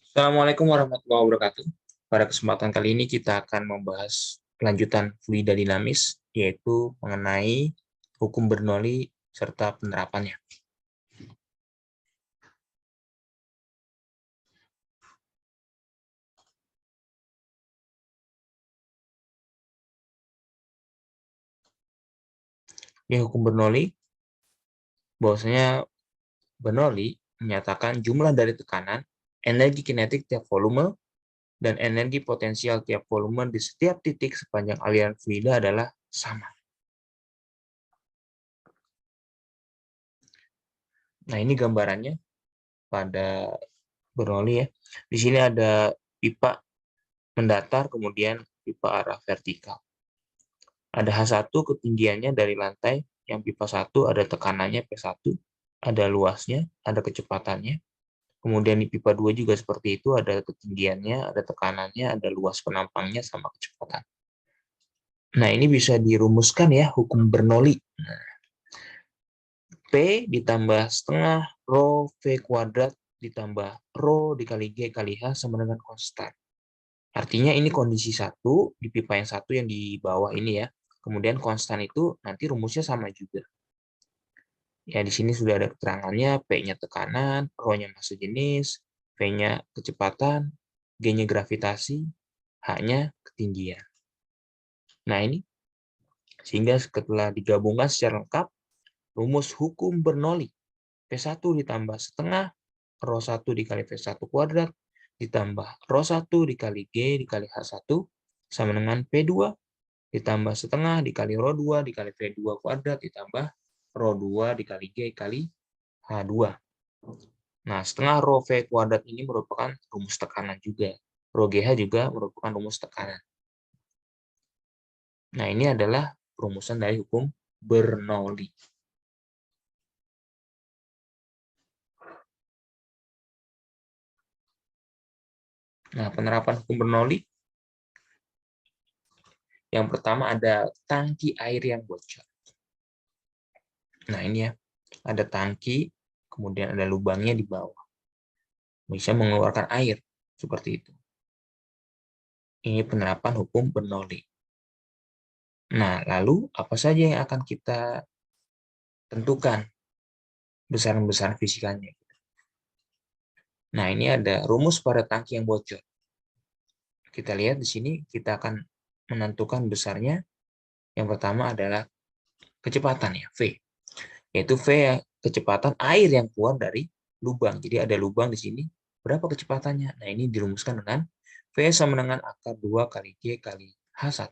Assalamualaikum warahmatullahi wabarakatuh. Pada kesempatan kali ini kita akan membahas kelanjutan fluida dinamis, yaitu mengenai hukum Bernoulli serta penerapannya. Ini hukum Bernoulli, bahwasanya Bernoulli menyatakan jumlah dari tekanan, energi kinetik tiap volume, dan energi potensial tiap volume di setiap titik sepanjang aliran fluida adalah sama. Nah, ini gambarannya pada Bernoulli ya. Di sini ada pipa mendatar, kemudian pipa arah vertikal. Ada H1 ketinggiannya dari lantai, yang pipa 1 ada tekanannya P1, ada luasnya, ada kecepatannya. Kemudian di pipa 2 juga seperti itu, ada ketinggiannya, ada tekanannya, ada luas penampangnya, sama kecepatan. Nah, ini bisa dirumuskan ya, hukum Bernoulli. Nah, P ditambah setengah rho V kuadrat ditambah rho dikali G kali H sama dengan konstan. Artinya ini kondisi 1 di pipa yang 1 yang di bawah ini ya. Kemudian konstan itu nanti rumusnya sama juga. Ya, di sini sudah ada keterangannya, P-nya tekanan, rho-nya massa jenis, V-nya kecepatan, G-nya gravitasi, H-nya ketinggian. Nah, ini sehingga setelah digabungkan secara lengkap, rumus hukum Bernoulli, P1 ditambah setengah, rho 1 dikali V1 kuadrat, ditambah rho 1 dikali G dikali H1, sama dengan P2 ditambah setengah dikali rho 2 dikali V2 kuadrat, ditambah rho 2 dikali G kali H2. Nah, setengah rho V kuadrat ini merupakan rumus tekanan juga. Rho GH juga merupakan rumus tekanan. Nah, ini adalah perumusan dari hukum Bernoulli. Nah, penerapan hukum Bernoulli. Yang pertama ada tangki air yang bocor. Nah, ini ya. Ada tangki, kemudian ada lubangnya di bawah. Bisa mengeluarkan air, seperti itu. Ini penerapan hukum Bernoulli. Nah, lalu apa saja yang akan kita tentukan besaran-besaran fisikanya? Nah, ini ada rumus pada tangki yang bocor. Kita lihat di sini, kita akan menentukan besarnya. Yang pertama adalah kecepatan ya, V. Yaitu V ya, kecepatan air yang keluar dari lubang. Jadi ada lubang di sini, berapa kecepatannya? Nah, ini dirumuskan dengan V sama dengan akar 2 kali G kali H1.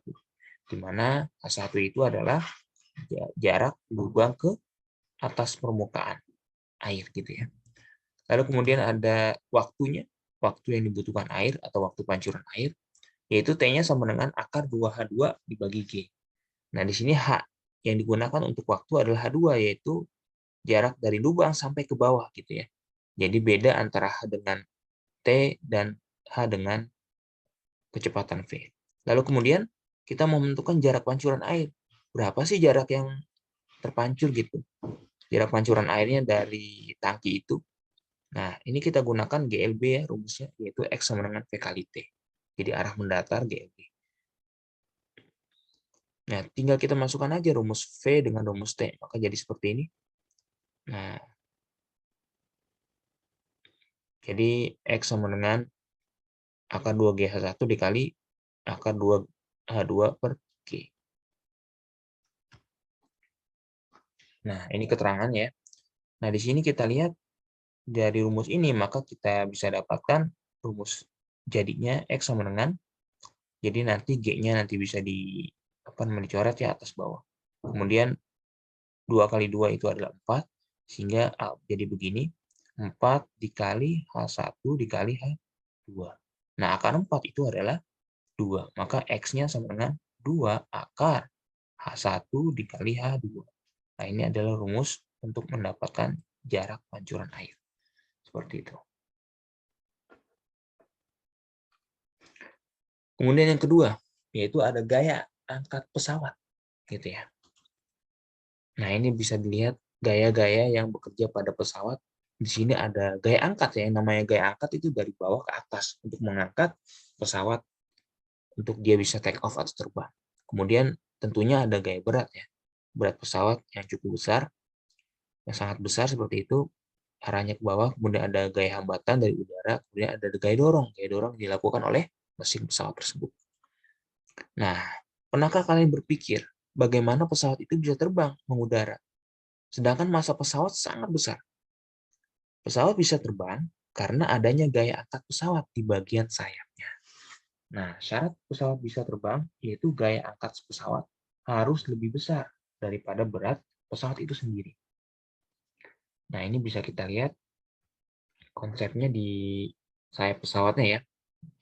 Di mana H1 itu adalah jarak lubang ke atas permukaan air gitu ya. Lalu kemudian ada waktunya, waktu yang dibutuhkan air atau waktu pancuran air, yaitu T-nya sama dengan akar 2H2 dibagi G. Nah, di sini H yang digunakan untuk waktu adalah H2, yaitu jarak dari lubang sampai ke bawah gitu ya. Jadi beda antara H dengan T dan H dengan kecepatan V. Lalu kemudian kita mau menentukan jarak pancuran air. Berapa sih jarak yang terpancur gitu? Jarak pancuran airnya dari tangki itu. Nah, ini kita gunakan GLB ya rumusnya, yaitu X sama dengan V kali T. Jadi arah mendatar GLB. Nah, tinggal kita masukkan aja rumus V dengan rumus T. Maka jadi seperti ini. Nah, jadi X sama dengan akar 2GH1 dikali akar 2H2 per G. Nah, ini keterangannya. Nah, di sini kita lihat dari rumus ini, maka kita bisa dapatkan rumus jadinya X sama dengan, jadi nanti G-nya nanti bisa dicoret ya atas bawah. Kemudian 2 kali 2 itu adalah 4, sehingga jadi begini, 4 dikali H1 dikali H2. Nah, akar 4 itu adalah 2, maka X-nya sama dengan 2 akar H1 dikali H2. Nah, ini adalah rumus untuk mendapatkan jarak pancuran air. Seperti itu. Kemudian yang kedua, yaitu ada gaya angkat pesawat. Gitu ya. Nah, ini bisa dilihat gaya-gaya yang bekerja pada pesawat di sini ada gaya angkat ya. Yang namanya gaya angkat itu dari bawah ke atas untuk mengangkat pesawat untuk dia bisa take off atau terbang. Kemudian tentunya ada gaya berat ya. Berat pesawat yang cukup besar, yang sangat besar seperti itu, arahnya ke bawah, kemudian ada gaya hambatan dari udara, kemudian ada gaya dorong. Gaya dorong dilakukan oleh mesin pesawat tersebut. Nah, pernahkah kalian berpikir bagaimana pesawat itu bisa terbang mengudara? Sedangkan massa pesawat sangat besar. Pesawat bisa terbang karena adanya gaya angkat pesawat di bagian sayapnya. Nah, syarat pesawat bisa terbang yaitu gaya angkat pesawat harus lebih besar daripada berat pesawat itu sendiri. Nah, ini bisa kita lihat konsepnya di sayap pesawatnya ya.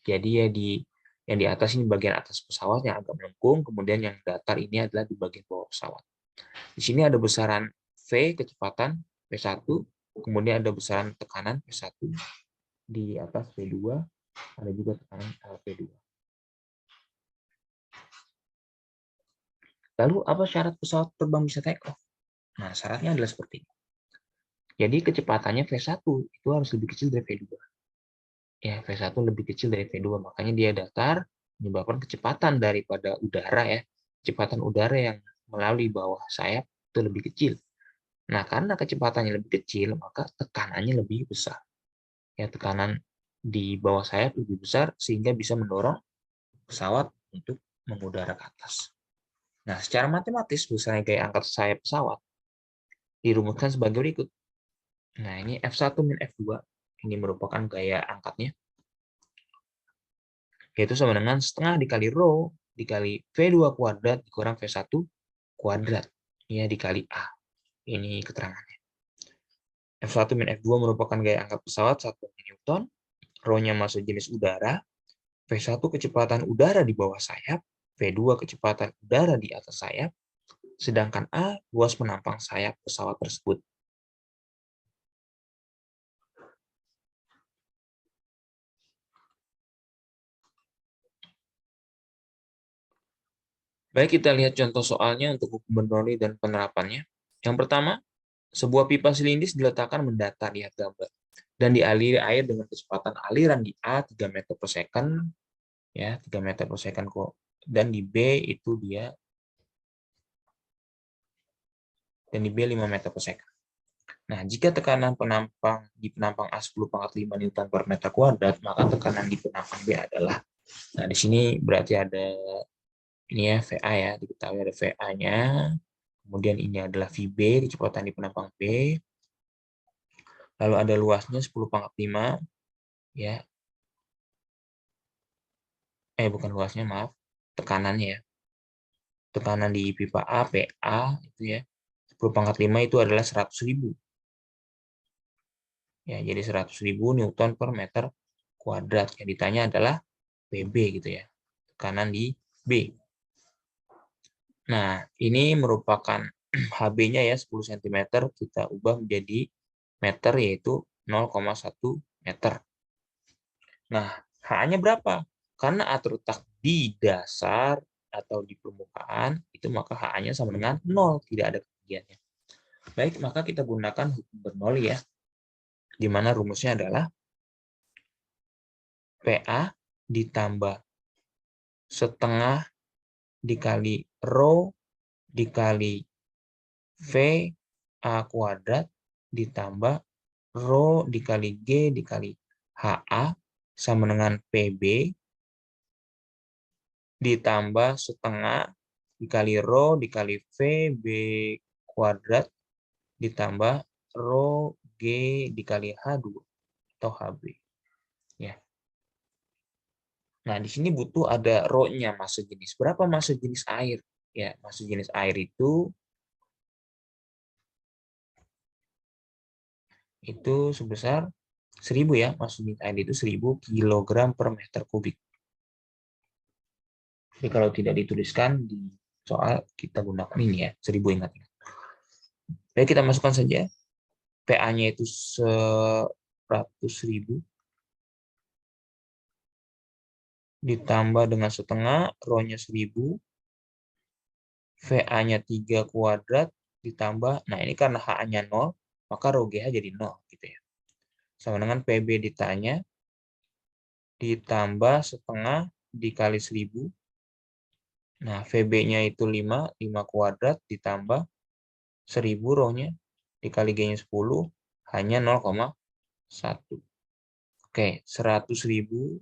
Jadi ya yang di atas ini bagian atas pesawat yang agak melengkung, kemudian yang datar ini adalah di bagian bawah pesawat. Di sini ada besaran V kecepatan V1, kemudian ada besaran tekanan V1 di atas V2, ada juga tekanan V2. Lalu apa syarat pesawat terbang bisa take off? Nah, syaratnya adalah seperti ini. Jadi kecepatannya V1 itu harus lebih kecil dari V2. Ya, V1 lebih kecil dari V2, makanya dia datar, menyebabkan kecepatan daripada udara ya. Kecepatan udara yang melalui bawah sayap itu lebih kecil. Nah, karena kecepatannya lebih kecil, maka tekanannya lebih besar. Ya, tekanan di bawah sayap lebih besar sehingga bisa mendorong pesawat untuk mengudara ke atas. Nah, secara matematis besarnya gaya angkat sayap pesawat dirumuskan sebagai berikut. Nah, ini F1 min F2. Ini merupakan gaya angkatnya. Yaitu sama dengan setengah dikali rho dikali V2 kuadrat dikurang V1 kuadrat. Ya, dikali A. Ini keterangannya. F1 min F2 merupakan gaya angkat pesawat 1 Newton. Rho-nya massa jenis udara. V1 kecepatan udara di bawah sayap. V2 kecepatan udara di atas sayap. Sedangkan A luas penampang sayap pesawat tersebut. Baik, kita lihat contoh soalnya untuk hukum Bernoulli dan penerapannya. Yang pertama, sebuah pipa silindris diletakkan mendatar, lihat gambar, dan dialiri air dengan kecepatan aliran di A 3 meter per second, ya 3 meter per second kok, dan di B itu dia, dan di B 5 meter per second. Nah, jika tekanan penampang di penampang A 10 pangkat 5 Newton per meter kuadrat, maka tekanan di penampang B adalah, nah di sini berarti ada ini ya VA ya, diketahui ada VA-nya. Kemudian ini adalah VB, kecepatan di penampang B. Lalu ada luasnya 10 pangkat 5 ya. Bukan luasnya, maaf. Tekanannya ya. Tekanan di pipa A, PA itu ya. 10 pangkat 5 itu adalah 100.000. Ya, jadi 100.000 Newton per meter kuadrat. Yang ditanya adalah PB gitu ya. Tekanan di B. Nah, ini merupakan HB-nya ya 10 cm, kita ubah menjadi meter yaitu 0,1 meter. Nah, H-nya berapa? Karena A terletak di dasar atau di permukaan, itu maka H-nya sama dengan 0, tidak ada ketinggiannya. Baik, maka kita gunakan hukum Bernoulli ya, di mana rumusnya adalah PA ditambah setengah dikali rho dikali V A kuadrat ditambah rho dikali G dikali HA sama dengan PB ditambah setengah dikali rho dikali VB kuadrat ditambah rho G dikali H2 atau HB. Ya. Nah, di sini butuh ada rho-nya, massa jenis. Berapa massa jenis air? Ya, massa jenis air itu sebesar 1000 ya, massa jenis air itu 1000 kg per meter kubik. Jadi kalau tidak dituliskan di soal, kita gunakan ini ya, 1000, ingat. Baik, kita masukkan saja. PA-nya itu 100.000 ditambah dengan setengah, rho-nya 1000, VA-nya 3 kuadrat ditambah, nah ini karena H-nya 0, maka rho GH jadi 0 gitu ya. Sama dengan PB ditanya, ditambah setengah dikali 1000. Nah, VB-nya itu 5 kuadrat ditambah 1000 rohnya, dikali G-nya 10, hanya 0,1. Oke, 100.000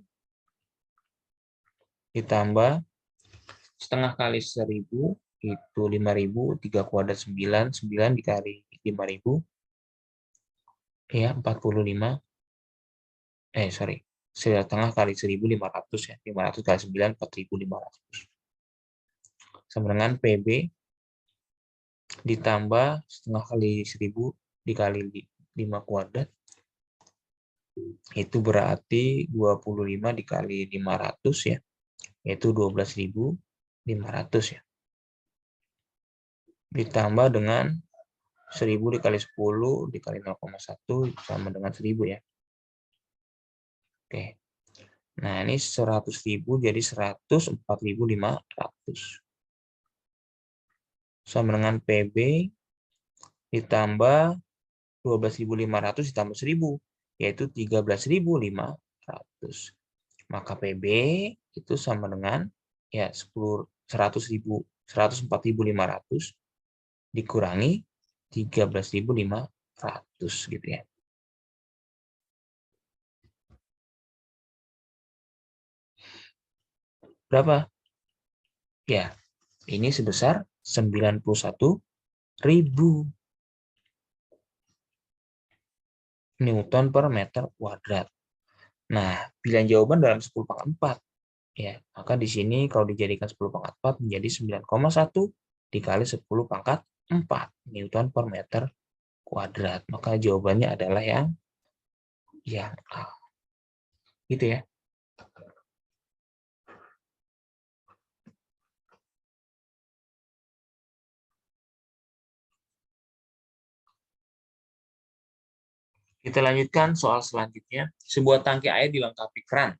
ditambah setengah kali 1000, itu 5.000, 3 kuadrat 9, 9 dikali 5.000, ya 45, sorry, setengah kali 1.500 ya, 500 kali 9, 4.500. Sama dengan PB ditambah setengah kali 1000 dikali 5 kuadrat, itu berarti 25 dikali 500 ya, yaitu 12.500 ya. Ditambah dengan 1000 dikali 10 dikali 0,1 sama dengan 1000 ya. Oke. Nah, ini 100.000 jadi 104.500. Sama dengan PB ditambah 12.500 ditambah 1000, yaitu 13.500. Maka PB itu sama dengan ya 104.500 dikurangi 13.500 gitu ya. Berapa? Ya, ini sebesar 91.000 Newton per meter kuadrat. Nah, pilihan jawaban dalam 10 pangkat 4. Ya, maka di sini kalau dijadikan 10 pangkat 4 menjadi 9,1 dikali 10 pangkat 4 Newton per meter kuadrat. Maka jawabannya adalah yang A. Gitu ya. Kita lanjutkan soal selanjutnya. Sebuah tangki air dilengkapi keran.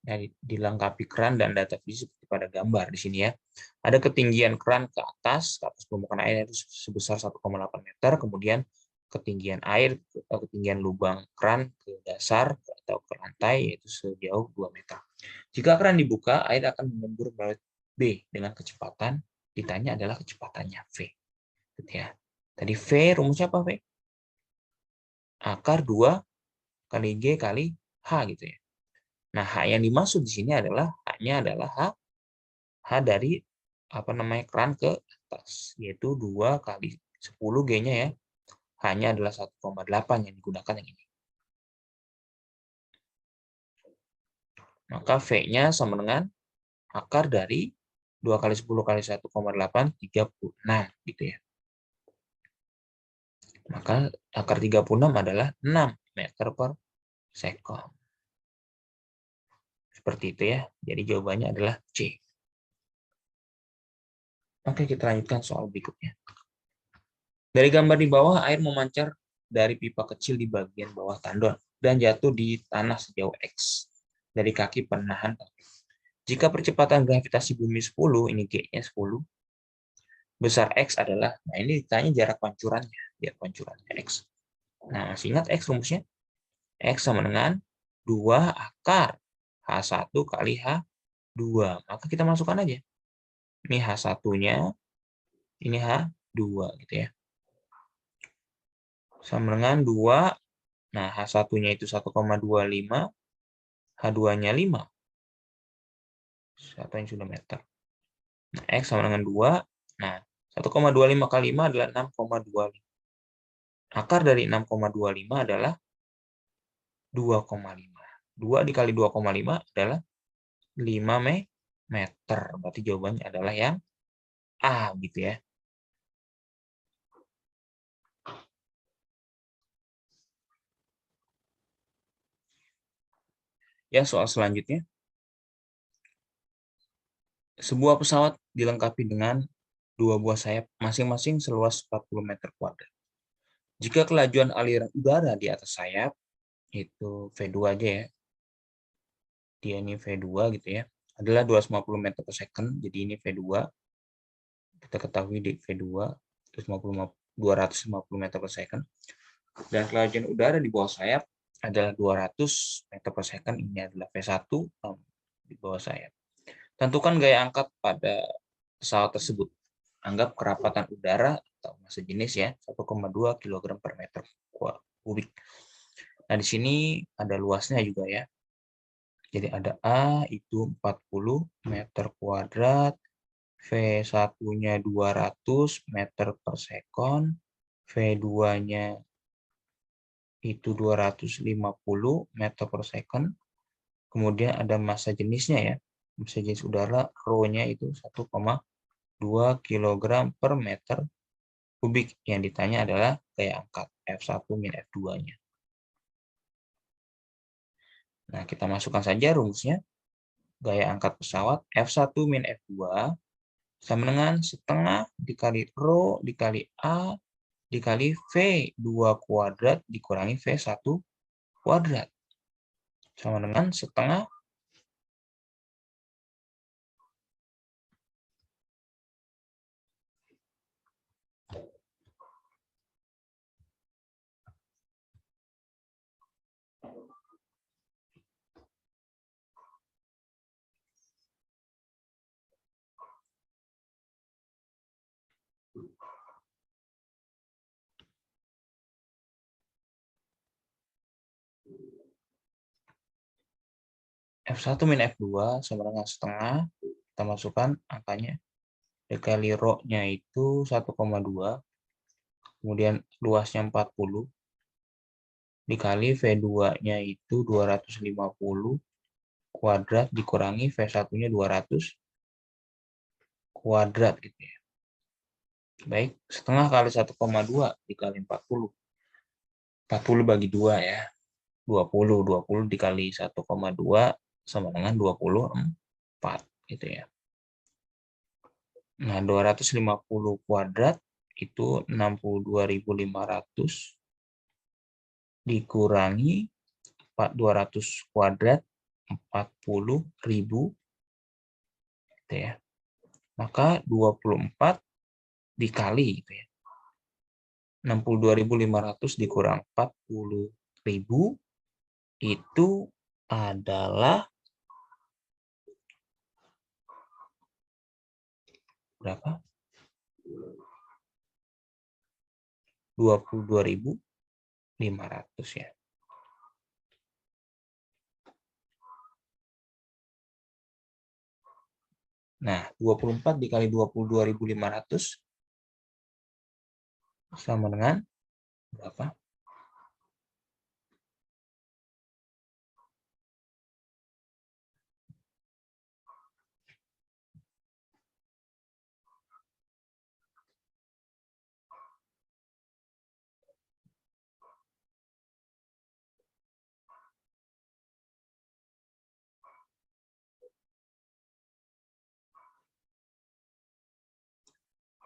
Nah, dilengkapi keran dan data fisik seperti pada gambar di sini ya. Ada ketinggian keran ke atas permukaan air itu sebesar 1,8 meter, kemudian ketinggian air, ketinggian lubang keran ke dasar atau ke lantai yaitu sejauh 2 meter. Jika keran dibuka, air akan menyembur melalui B dengan kecepatan, ditanya adalah kecepatannya V. Gitu ya. Tadi V rumusnya apa, V? Akar 2 kali G kali H gitu ya. Nah, H yang dimaksud di sini adalah H-nya adalah H dari keran ke atas, yaitu 2 kali 10 G-nya ya. H-nya adalah 1,8 yang digunakan yang ini. Maka V-nya sama dengan akar dari 2 kali 10 kali 1,8, 36 gitu ya. Maka akar 36 adalah 6 meter per second. Seperti itu ya. Jadi jawabannya adalah C. Oke, kita lanjutkan soal berikutnya. Dari gambar di bawah, air memancar dari pipa kecil di bagian bawah tandon dan jatuh di tanah sejauh X dari kaki penahan. Jika percepatan gravitasi bumi 10, ini G-nya 10, besar X adalah, nah ini ditanya jarak pancurannya, jarak pancurannya X. Nah, masih ingat X rumusnya? X sama dengan 2 akar H1 kali H2. Maka kita masukkan aja. Ini H1-nya, ini H2 gitu ya. Sama dengan 2, nah H1-nya itu 1,25, H2-nya 5. Siapa yang sudah meter? Nah, X sama dengan 2. Nah, 1,25 kali 5 adalah 6,25. Akar dari 6,25 adalah 2,5. 2 dikali 2,5 adalah 5 meter. Berarti jawabannya adalah yang A gitu ya. Ya, soal selanjutnya. Sebuah pesawat dilengkapi dengan 2 buah sayap masing-masing seluas 40 meter kuadrat. Jika kelajuan aliran udara di atas sayap, itu V2 aja ya. Dia ini V2 gitu ya. Adalah 250 meter per second. Jadi ini V2. Kita ketahui di V2 250 meter per second. Dan kelajuan udara di bawah sayap adalah 200 meter per second. Ini adalah V1 di bawah sayap. Tentukan gaya angkat pada pesawat tersebut. Anggap kerapatan udara atau massa jenis ya 1,2 kg per meter kubik. Nah, di sini ada luasnya juga ya. Jadi ada A itu 40 meter kuadrat, V1-nya 200 meter per sekon, V2-nya itu 250 meter per second. Kemudian ada massa jenisnya ya. Massa jenis udara Rho-nya itu 1,2 kg per meter kubik. Yang ditanya adalah gaya angkat F1 min F2-nya. Nah, kita masukkan saja rumusnya. Gaya angkat pesawat F1 min F2 sama dengan setengah dikali Rho dikali A dikali V2 kuadrat dikurangi V1 kuadrat. Sama dengan setengah F1 min F2 sama dengan setengah. Kita masukkan angkanya. Dikali Rho-nya itu 1,2. Kemudian luasnya 40. Dikali V2-nya itu 250 kuadrat dikurangi V1-nya 200 kuadrat gitu ya. Baik, setengah kali 1,2 dikali 40. 40 bagi 2 ya. 20. 20 dikali 1,2 sama dengan 24 gitu ya. Nah, 250 kuadrat itu 62.500 dikurangi 200 kuadrat 40.000 gitu ya. Maka 24 dikali gitu ya. 62.500 dikurang 40.000 itu adalah berapa? 22.500 ya. Nah, 24 dikali 22.500 sama dengan berapa?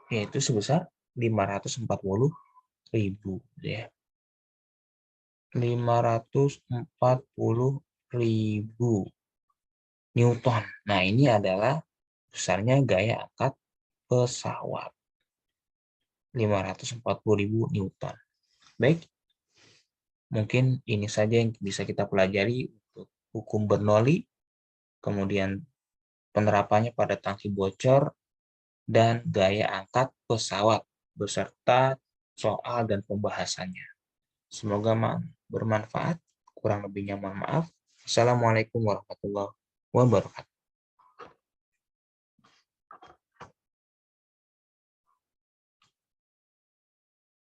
Yaitu sebesar 540.000 ya. 540.000 Newton. Nah, ini adalah besarnya gaya angkat pesawat. 540.000 Newton. Baik, mungkin ini saja yang bisa kita pelajari untuk hukum Bernoulli, kemudian penerapannya pada tangki bocor, dan gaya angkat pesawat, beserta soal dan pembahasannya. Semoga bermanfaat. Kurang lebihnya mohon maaf. Assalamualaikum warahmatullahi wabarakatuh.